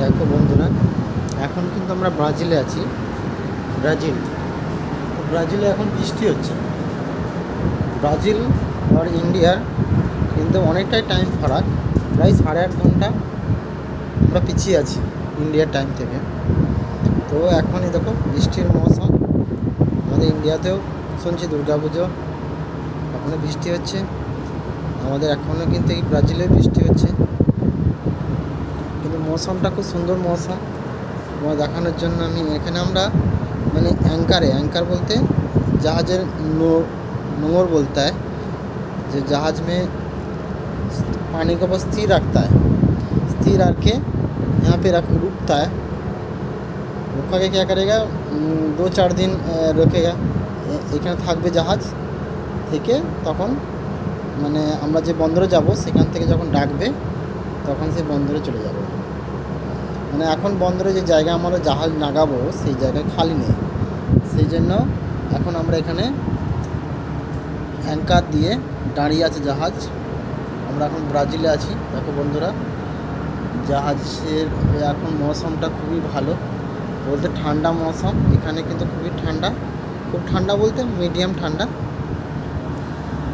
দেখো বন্ধুরা, এখন কিন্তু আমরা ব্রাজিলে আছি। ব্রাজিল, তো ব্রাজিলে এখন বৃষ্টি হচ্ছে। ব্রাজিল আর ইন্ডিয়ার কিন্তু অনেকটাই টাইম ফারাক, প্রায় 8.5 ঘন্টা আমরা পিছিয়ে আছি ইন্ডিয়ার টাইম থেকে। তো এখনই দেখো বৃষ্টির মৌসুম, আমাদের ইন্ডিয়াতেও শুনছি দুর্গাপুজো, এখনও বৃষ্টি হচ্ছে। আমাদের এখনও কিন্তু এই ব্রাজিলে বৃষ্টি হচ্ছে, কিন্তু মৌসুমটা খুব সুন্দর মৌসুম। তোমার দেখানোর জন্য আমি এখানে আমরা মানে एंकर बोलते जहाज़ेर नोंगर बोलता है, जो जहाज़ में पानी को बस स्थिर रखता है, स्थिर रख के यहाँ पे रुकता है। रुका के क्या करेगा, 2-4 दिन रुकेगा, এখানে থাকবে জাহাজ থেকে। তখন মানে আমরা যে বন্দরে যাব সেখান থেকে যখন ডাকবে তখন সেই বন্দরে চলে যাব। মানে এখন বন্দরে যে জায়গা আমরা জাহাজ লাগাবো সেই জায়গায় খালি নেই, সেই জন্য এখন আমরা এখানে অ্যাঙ্কার দিয়ে দাঁড়িয়ে আছে জাহাজ। আমরা এখন ব্রাজিলে আছি। দেখো বন্ধুরা, জাহাজের এখন মৌসুমটা খুবই ভালো, বলতে ঠান্ডা মৌসুম। এখানে কিন্তু খুবই ঠান্ডা, খুব ঠান্ডা বলতে মিডিয়াম ঠান্ডা।